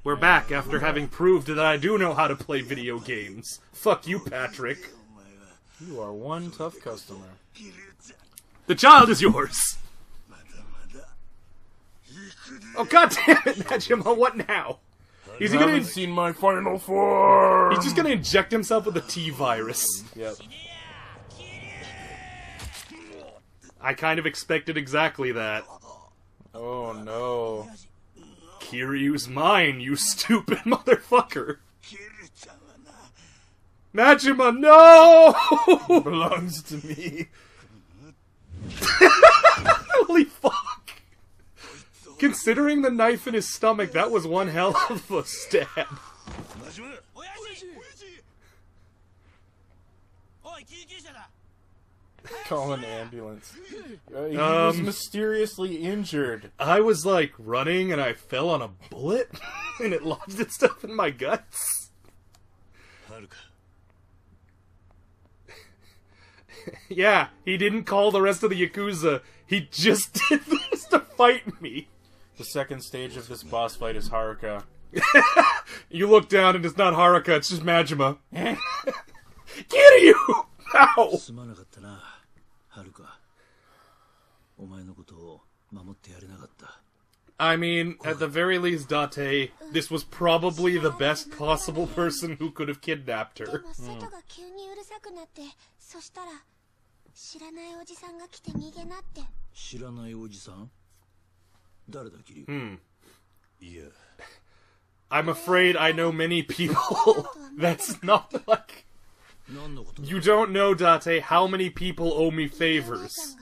We're back after having proved that I do know how to play video games. Fuck you, Patrick. You are one tough customer. The child is yours! Oh, god damn it, Najima, what now? He's gonna seen my final form! He's just gonna inject himself with a T-virus. Yep. I kind of expected exactly that. Oh no. Kiryu's mine, you stupid motherfucker! Najima, no! Belongs to me. Holy fuck! Considering the knife in his stomach, that was one hell of a stab. Call an ambulance. He was mysteriously injured. I was like running and I fell on a bullet and it lodged itself in my guts. Yeah, he didn't call the rest of the Yakuza. He just did this to fight me. The second stage of this boss fight is Haruka. You look down and it's not Haruka, it's just Majima. Kiryu! Ow! I mean, at the very least, Date, this was probably the best possible person who could have kidnapped her. I'm afraid I know many people. That's not like... You don't know, Date, how many people owe me favors.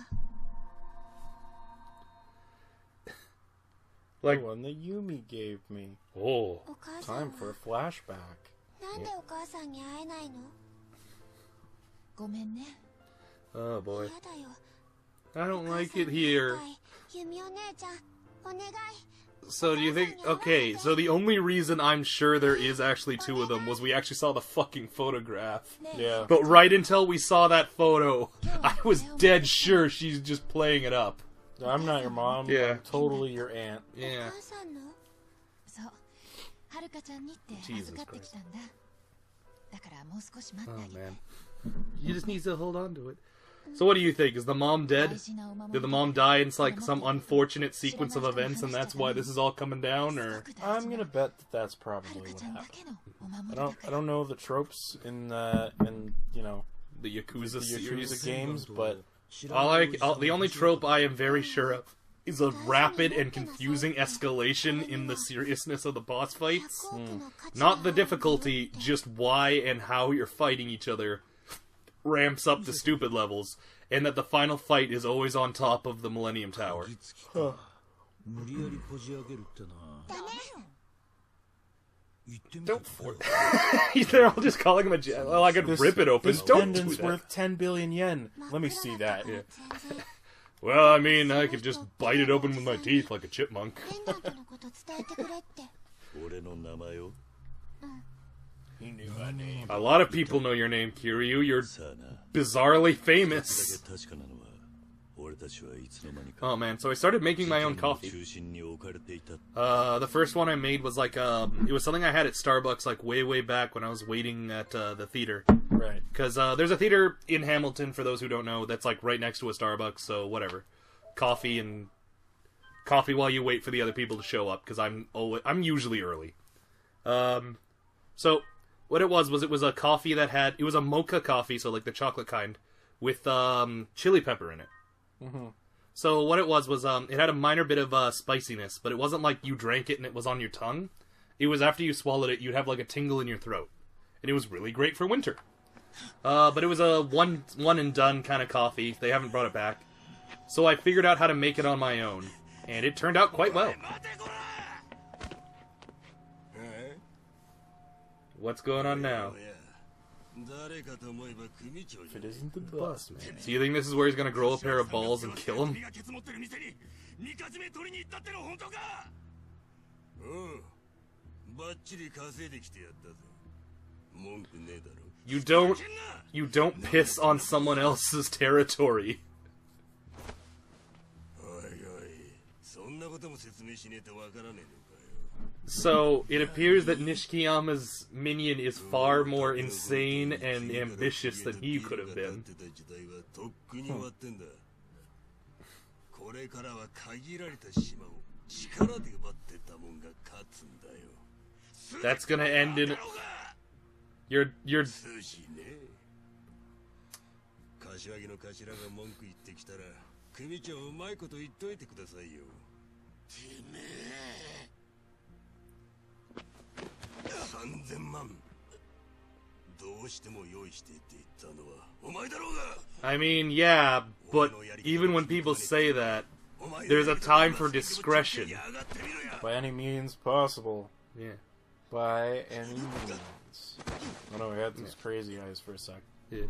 Like the one that Yumi gave me. Oh. Time for a flashback. Oh boy. I don't like it here. So do you think... Okay, so the only reason I'm sure there is actually two of them was we actually saw the fucking photograph. Yeah. But right until we saw that photo, I was dead sure she's just playing it up. I'm not your mom. Yeah. I'm totally your aunt. Yeah. Jesus Christ. Oh man. You just need to hold on to it. So what do you think? Is the mom dead? Did the mom die in like some unfortunate sequence of events and that's why this is all coming down, or? I'm gonna bet that that's probably what happened. I don't know the tropes in you know The Yakuza series Yakuza games, but the only trope I am very sure of is a rapid and confusing escalation in the seriousness of the boss fights. Not the difficulty, just why and how you're fighting each other ramps up to stupid levels, and that the final fight is always on top of the Millennium Tower. Don't force They're all just calling him a gem. Well, I could rip it open. This Don't do pendant's that. worth 10 billion yen. Let me see that. Yeah. Well, I mean, I could just bite it open with my teeth like a chipmunk. A lot of people know your name, Kiryu. You're bizarrely famous. Oh man, so I started making my own coffee. The first one I made was like, it was something I had at Starbucks like way back when I was waiting at the theater. Right. Because there's a theater in Hamilton, for those who don't know, that's like right next to a Starbucks, so whatever. Coffee while you wait for the other people to show up, because I'm usually early. So what it was a coffee that had, it was a mocha coffee, so like the chocolate kind, with chili pepper in it. Mm-hmm. So what it was it had a minor bit of spiciness, but it wasn't like you drank it and it was on your tongue. It was after you swallowed it, you'd have like a tingle in your throat. And it was really great for winter. But it was a one and done kind of coffee. They haven't brought it back. So I figured out how to make it on my own. And it turned out quite well. What's going on now? If it isn't the boss, man. So you think this is where he's gonna grow a pair of balls and kill him? You don't piss on someone else's territory. So, it appears that Nishikiyama's minion is far more insane and ambitious than he could have been. That's gonna end in... You're... I mean, yeah, but even when people say that, there's a time for discretion. By any means possible. Yeah. By any means. Oh no, I had those crazy eyes for a sec. Yeah.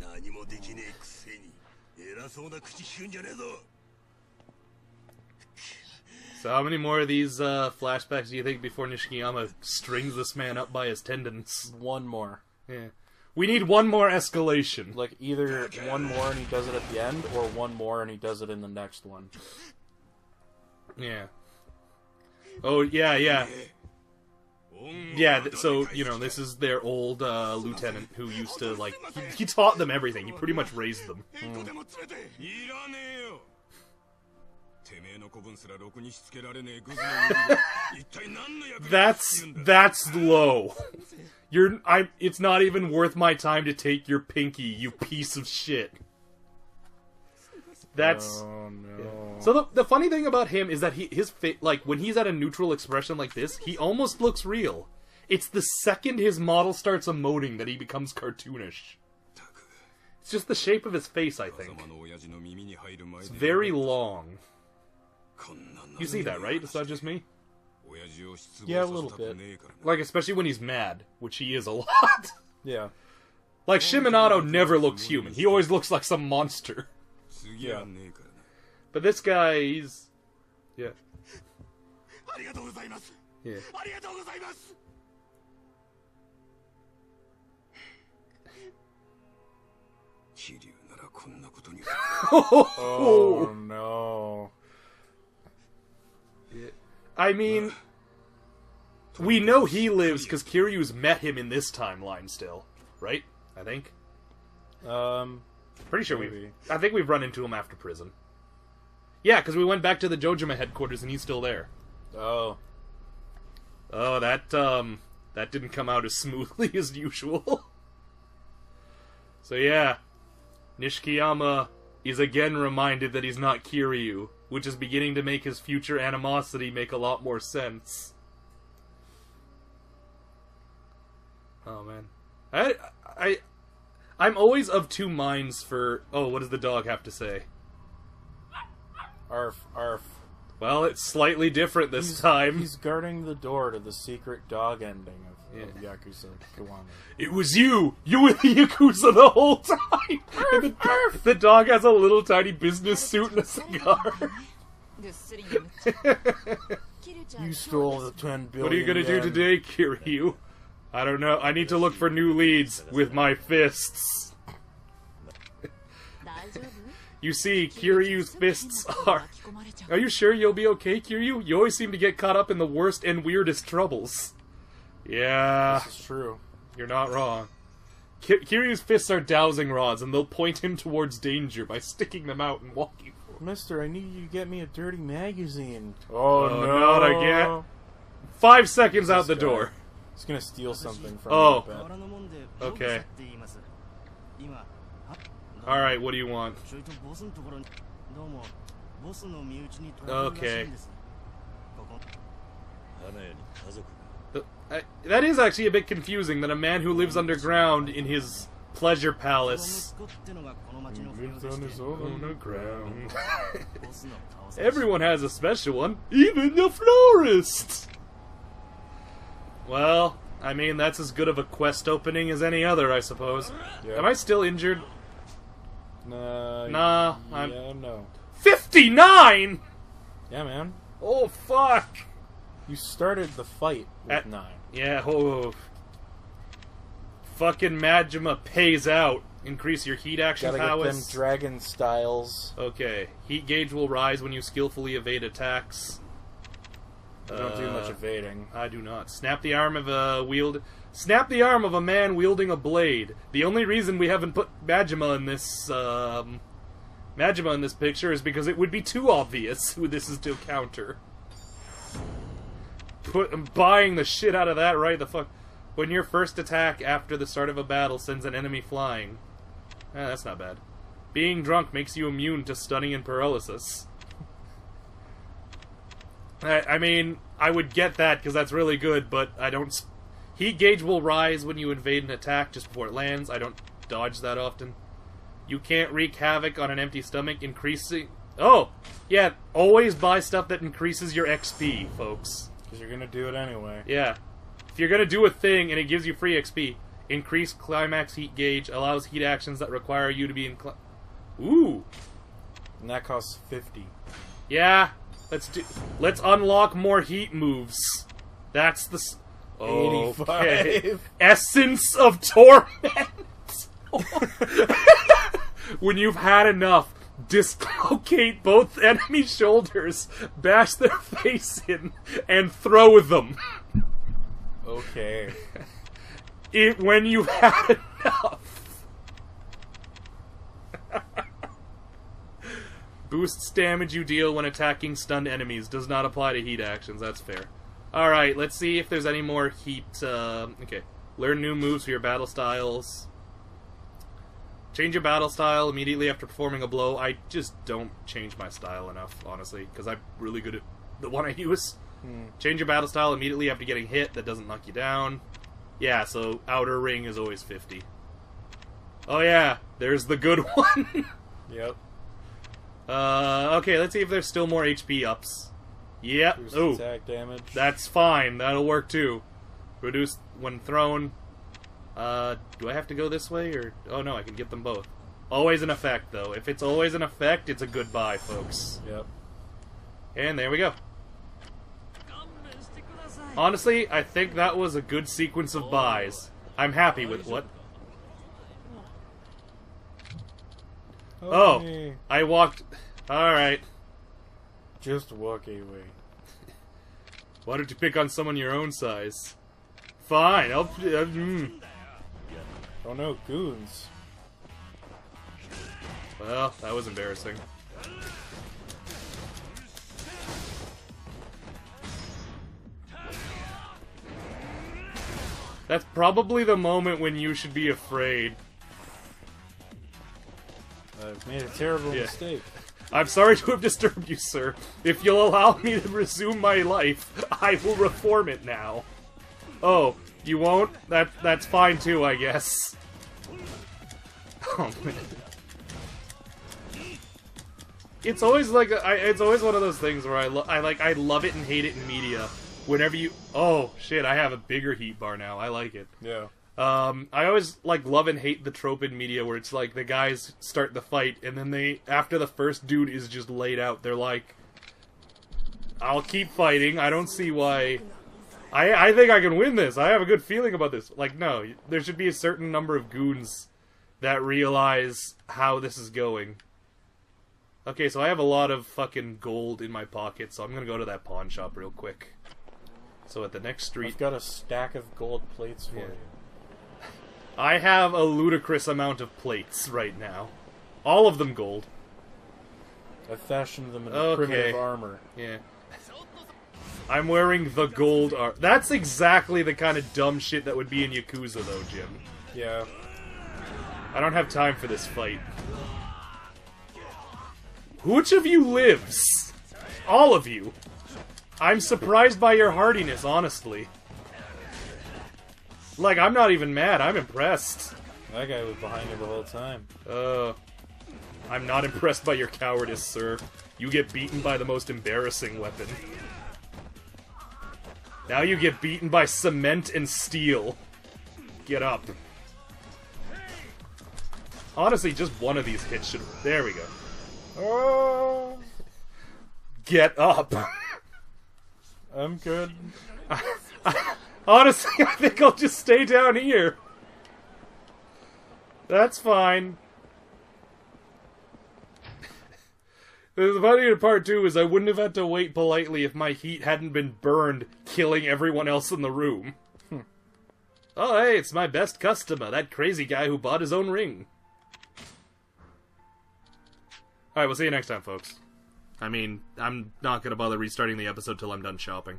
So how many more of these flashbacks do you think before Nishikiyama strings this man up by his tendons? One more. Yeah. We need one more escalation. Like, either one more and he does it at the end, or one more and he does it in the next one. Yeah. Oh, yeah, yeah. Yeah, so, you know, this is their old lieutenant who used to, like, he taught them everything. He pretty much raised them. That's low. It's not even worth my time to take your pinky, you piece of shit. That's... Oh, no. Yeah. So the funny thing about him is that his face, like, when he's at a neutral expression like this, he almost looks real. It's the second his model starts emoting that he becomes cartoonish. It's just the shape of his face, I think. It's very long. You see that, right? It's not just me? Yeah, a little bit. Like, especially when he's mad, which he is a lot. Yeah. Like, Shiminato never looks human. He always looks like some monster. Yeah. But this guy, he's... Yeah. Yeah. Oh, no. I mean, we know he lives because Kiryu's met him in this timeline still, right? I think. Pretty sure I think we've run into him after prison. Yeah, because we went back to the Jojima headquarters and he's still there. Oh. Oh, that didn't come out as smoothly as usual. So yeah, Nishikiyama is again reminded that he's not Kiryu, which is beginning to make his future animosity make a lot more sense. Oh man. I'm always of two minds for... Oh, what does the dog have to say? Arf, arf. Well, it's slightly different this time. He's guarding the door to the secret dog ending of Yakuza Kiwami. It was you! You were the Yakuza the whole time! The dog has a little tiny business suit and a cigar. You stole the 10 billion. What are you gonna do today, Kiryu? I don't know. I need to look for new leads with my fists. You see, Kiryu's fists are... Are you sure you'll be okay, Kiryu? You always seem to get caught up in the worst and weirdest troubles. Yeah. This is true. You're not wrong. Kiryu's fists are dowsing rods, and they'll point him towards danger by sticking them out and walking for him. Mister, I need you to get me a dirty magazine. Oh no. Not again. 5 seconds out the door. He's gonna steal something from me. Oh. Okay. Alright, what do you want? Okay. That is actually a bit confusing, that a man who lives underground in his pleasure palace... Lives on his own underground. Everyone has a special one, even the florist! Well, I mean, that's as good of a quest opening as any other, I suppose. Yeah. Am I still injured? Nah, I'm... no. 59?! Yeah, man. Oh, fuck! You started the fight with 9. Yeah, oh... Fucking Majima pays out. Increase your heat action Gotta powers. get them dragon styles. Okay. Heat gauge will rise when you skillfully evade attacks. I don't do much evading. I do not. Snap the arm of a man wielding a blade. The only reason we haven't put Majima in this picture is because it would be too obvious who this is to counter. Buying the shit out of that right the fuck. When your first attack after the start of a battle sends an enemy flying. That's not bad. Being drunk makes you immune to stunning and paralysis. I mean, I would get that because that's really good, but I don't... Heat gauge will rise when you invade an attack just before it lands. I don't dodge that often. You can't wreak havoc on an empty stomach, increasing... Oh! Yeah, always buy stuff that increases your XP, folks. Because you're gonna do it anyway. Yeah. If you're gonna do a thing and it gives you free XP, increase climax heat gauge, allows heat actions that require you to be in... Ooh! And that costs 50. Yeah, let's unlock more heat moves. That's the... Okay. 85. Essence of Torment! When you've had enough, dislocate both enemy shoulders, bash their face in, and throw them. Okay. When you've had enough. Boosts damage you deal when attacking stunned enemies. Does not apply to heat actions. That's fair. Alright, let's see if there's any more heat. Okay. Learn new moves for your battle styles. Change your battle style immediately after performing a blow. I just don't change my style enough, honestly, because I'm really good at the one I use. Change your battle style immediately after getting hit. That doesn't knock you down. Yeah, so outer ring is always 50. Oh yeah, there's the good one. Yep. Okay, let's see if there's still more HP ups. Yep. Ooh, attack damage. that's fine. That'll work too. Reduce when thrown. Do I have to go this way or? Oh no, I can get them both. Always an effect though. If it's always an effect, it's a goodbye, folks. Yep. And there we go. Honestly, I think that was a good sequence of buys. I'm happy with what? Oh, I walked... Alright. Just walk away. Why don't you pick on someone your own size? Fine, I'll... Oh no, goons. Well, that was embarrassing. That's probably the moment when you should be afraid. I've made a terrible mistake. I'm sorry to have disturbed you, sir. If you'll allow me to resume my life, I will reform it now. Oh, you won't? That's fine too, I guess. Oh man. It's always like it's always one of those things where I love it and hate it in media. Whenever you... Oh, shit, I have a bigger heat bar now. I like it. Yeah. I always, love and hate the trope in media where it's like the guys start the fight, and then they, after the first dude is just laid out, they're like, I'll keep fighting. I don't see why... I think I can win this. I have a good feeling about this. Like, no. There should be a certain number of goons that realize how this is going. Okay, so I have a lot of fucking gold in my pocket, so I'm gonna go to that pawn shop real quick. So at the next street... I've got a stack of gold plates for you. I have a ludicrous amount of plates right now. All of them gold. I fashioned them in primitive armor. Yeah. I'm wearing the gold armor. That's exactly the kind of dumb shit that would be in Yakuza, though, Jim. Yeah. I don't have time for this fight. Which of you lives? All of you. I'm surprised by your hardiness, honestly. Like, I'm not even mad. I'm impressed. That guy was behind you the whole time. I'm not impressed by your cowardice, sir. You get beaten by the most embarrassing weapon. Now you get beaten by cement and steel. Get up. Honestly, just one of these hits should... There we go. Oh! Get up. I'm good. Honestly, I think I'll just stay down here. That's fine. The funny part, too, is I wouldn't have had to wait politely if my heat hadn't been burned, killing everyone else in the room. Oh, hey, it's my best customer, that crazy guy who bought his own ring. Alright, we'll see you next time, folks. I mean, I'm not gonna bother restarting the episode till I'm done shopping.